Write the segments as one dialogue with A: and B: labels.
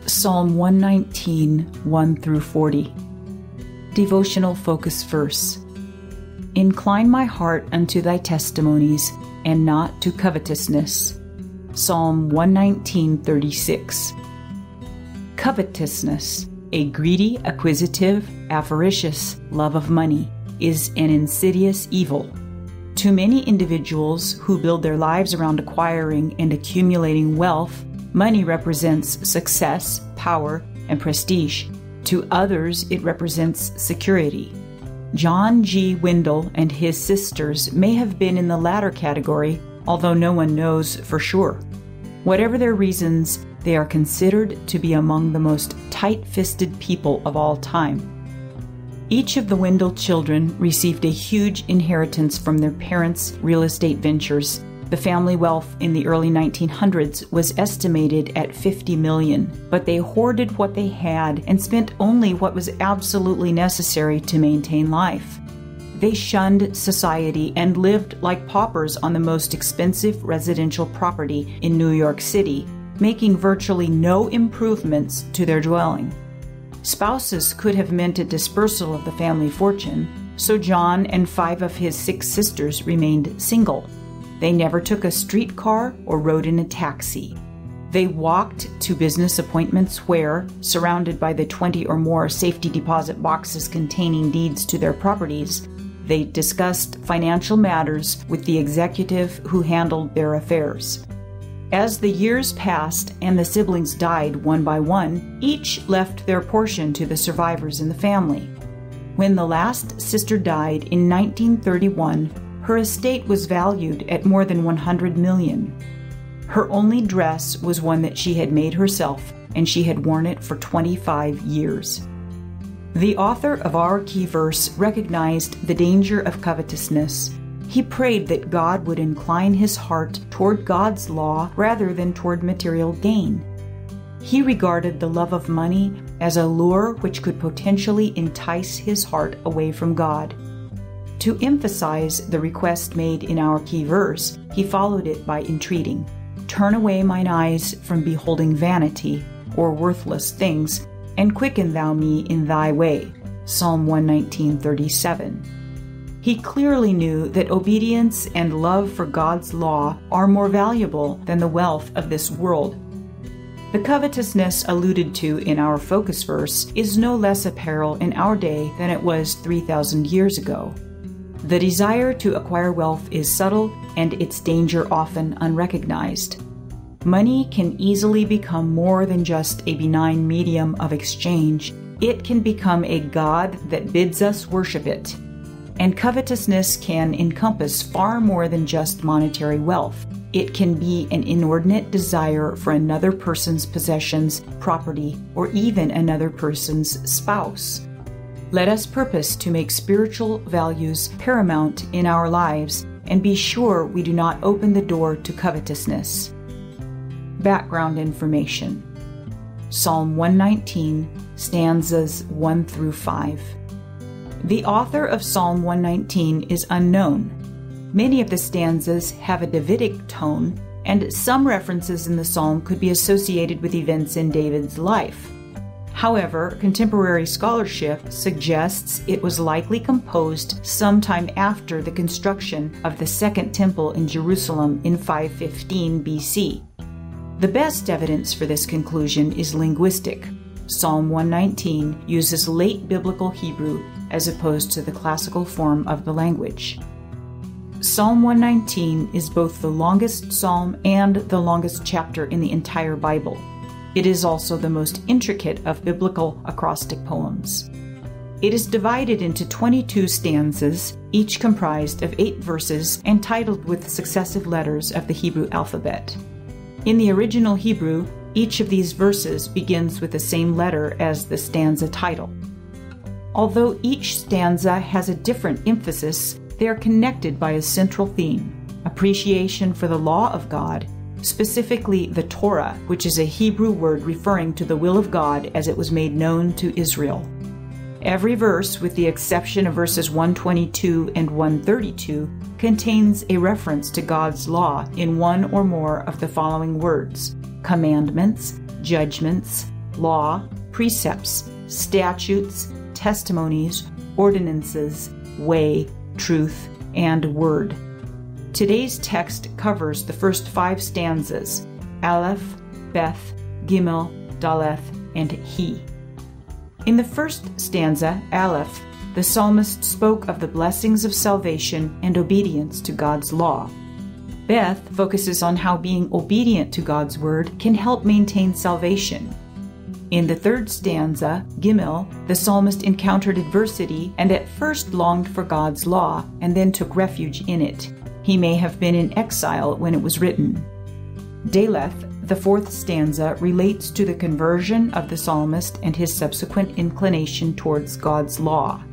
A: Psalm 119, 1 through 40. Devotional focus verse. Incline my heart unto thy testimonies, and not to covetousness. Psalm 119:36. Covetousness, a greedy, acquisitive, avaricious love of money, is an insidious evil. To many individuals who build their lives around acquiring and accumulating wealth, money represents success, power, and prestige. To others, it represents security. John G. Wendel and his sisters may have been in the latter category, although no one knows for sure. Whatever their reasons, they are considered to be among the most tight-fisted people of all time. Each of the Wendel children received a huge inheritance from their parents' real estate ventures. The family wealth in the early 1900s was estimated at $50 million, but they hoarded what they had and spent only what was absolutely necessary to maintain life. They shunned society and lived like paupers on the most expensive residential property in New York City, making virtually no improvements to their dwelling. Spouses could have meant a dispersal of the family fortune, so John and 5 of his 6 sisters remained single. They never took a streetcar or rode in a taxi. They walked to business appointments where, surrounded by the 20 or more safety deposit boxes containing deeds to their properties, they discussed financial matters with the executive who handled their affairs. As the years passed and the siblings died one by one, each left their portion to the survivors in the family. When the last sister died in 1931, her estate was valued at more than $100 million. Her only dress was one that she had made herself, and she had worn it for 25 years. The author of our key verse recognized the danger of covetousness. He prayed that God would incline his heart toward God's law rather than toward material gain. He regarded the love of money as a lure which could potentially entice his heart away from God. To emphasize the request made in our key verse, he followed it by entreating, "Turn away mine eyes from beholding vanity, or worthless things, and quicken thou me in thy way." Psalm 119:37. He clearly knew that obedience and love for God's law are more valuable than the wealth of this world. The covetousness alluded to in our focus verse is no less apparel in our day than it was 3,000 years ago. The desire to acquire wealth is subtle and its danger often unrecognized. Money can easily become more than just a benign medium of exchange. It can become a god that bids us worship it. And covetousness can encompass far more than just monetary wealth. It can be an inordinate desire for another person's possessions, property, or even another person's spouse. Let us purpose to make spiritual values paramount in our lives and be sure we do not open the door to covetousness. Background information. Psalm 119, stanzas 1 through 5. The author of Psalm 119 is unknown. Many of the stanzas have a Davidic tone, and some references in the psalm could be associated with events in David's life. However, contemporary scholarship suggests it was likely composed sometime after the construction of the Second Temple in Jerusalem in 515 BC. The best evidence for this conclusion is linguistic. Psalm 119 uses late biblical Hebrew as opposed to the classical form of the language. Psalm 119 is both the longest psalm and the longest chapter in the entire Bible. It is also the most intricate of biblical acrostic poems. It is divided into 22 stanzas, each comprised of 8 verses and titled with successive letters of the Hebrew alphabet. In the original Hebrew, each of these verses begins with the same letter as the stanza title. Although each stanza has a different emphasis, they are connected by a central theme: appreciation for the law of God, specifically the Torah, which is a Hebrew word referring to the will of God as it was made known to Israel. Every verse, with the exception of verses 122 and 132, contains a reference to God's law in one or more of the following words: commandments, judgments, law, precepts, statutes, testimonies, ordinances, way, truth, and word. Today's text covers the first 5 stanzas: Aleph, Beth, Gimel, Daleth, and He. In the first stanza, Aleph, the psalmist spoke of the blessings of salvation and obedience to God's law. Beth focuses on how being obedient to God's word can help maintain salvation. In the third stanza, Gimel, the psalmist encountered adversity and at first longed for God's law and then took refuge in it. He may have been in exile when it was written. Daleth, the fourth stanza, relates to the conversion of the psalmist and his subsequent inclination towards God's law.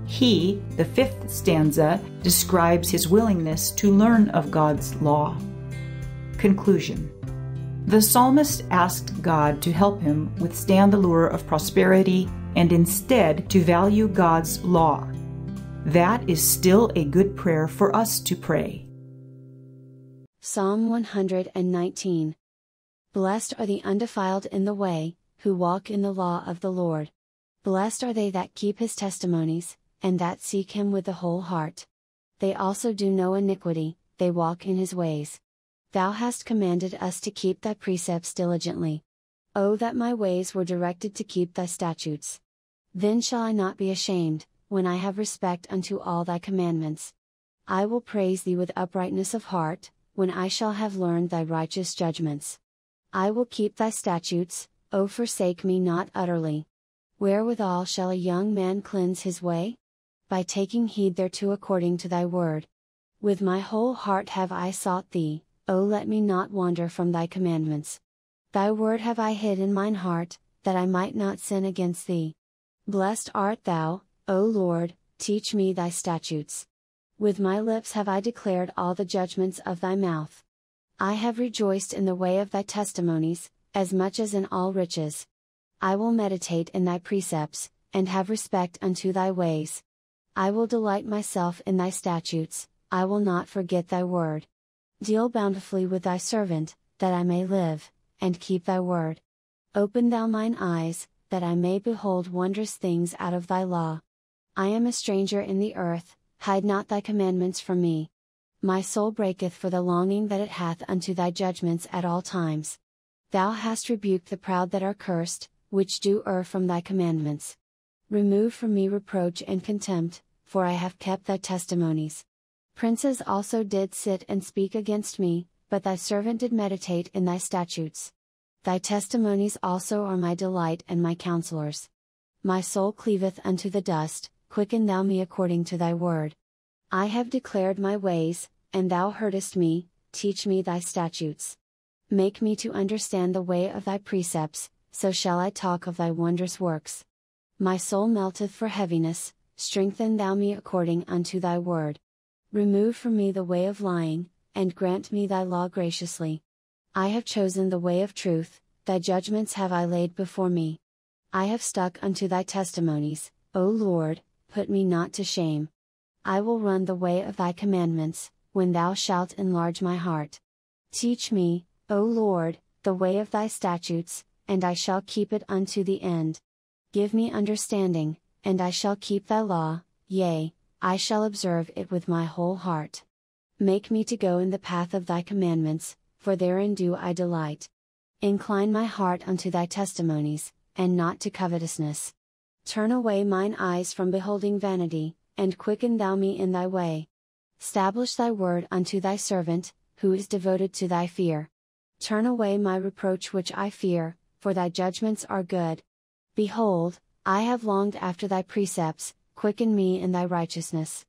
A: He, the fifth stanza, describes his willingness to learn of God's law. Conclusion. The psalmist asked God to help him withstand the lure of prosperity and instead to value God's law. That is still a good prayer for us to pray.
B: Psalm 119. Blessed are the undefiled in the way, who walk in the law of the Lord. Blessed are they that keep his testimonies, and that seek him with the whole heart. They also do no iniquity, they walk in his ways. Thou hast commanded us to keep thy precepts diligently. O that my ways were directed to keep thy statutes! Then shall I not be ashamed, when I have respect unto all thy commandments. I will praise thee with uprightness of heart, when I shall have learned thy righteous judgments. I will keep thy statutes, O forsake me not utterly. Wherewithal shall a young man cleanse his way? By taking heed thereto according to thy word. With my whole heart have I sought thee, O let me not wander from thy commandments. Thy word have I hid in mine heart, that I might not sin against thee. Blessed art thou, O Lord, teach me thy statutes. With my lips have I declared all the judgments of thy mouth. I have rejoiced in the way of thy testimonies, as much as in all riches. I will meditate in thy precepts, and have respect unto thy ways. I will delight myself in thy statutes, I will not forget thy word. Deal bountifully with thy servant, that I may live, and keep thy word. Open thou mine eyes, that I may behold wondrous things out of thy law. I am a stranger in the earth, hide not thy commandments from me. My soul breaketh for the longing that it hath unto thy judgments at all times. Thou hast rebuked the proud that are cursed, which do err from thy commandments. Remove from me reproach and contempt, for I have kept thy testimonies. Princes also did sit and speak against me, but thy servant did meditate in thy statutes. Thy testimonies also are my delight and my counselors. My soul cleaveth unto the dust, quicken thou me according to thy word. I have declared my ways, and thou heardest me, teach me thy statutes. Make me to understand the way of thy precepts, so shall I talk of thy wondrous works. My soul melteth for heaviness, strengthen thou me according unto thy word. Remove from me the way of lying, and grant me thy law graciously. I have chosen the way of truth, thy judgments have I laid before me. I have stuck unto thy testimonies, O Lord, put me not to shame. I will run the way of thy commandments, when thou shalt enlarge my heart. Teach me, O Lord, the way of thy statutes, and I shall keep it unto the end. Give me understanding, and I shall keep thy law, yea, I shall observe it with my whole heart. Make me to go in the path of thy commandments, for therein do I delight. Incline my heart unto thy testimonies, and not to covetousness. Turn away mine eyes from beholding vanity, and quicken thou me in thy way. Stablish thy word unto thy servant, who is devoted to thy fear. Turn away my reproach which I fear, for thy judgments are good. Behold, I have longed after thy precepts, quicken me in thy righteousness.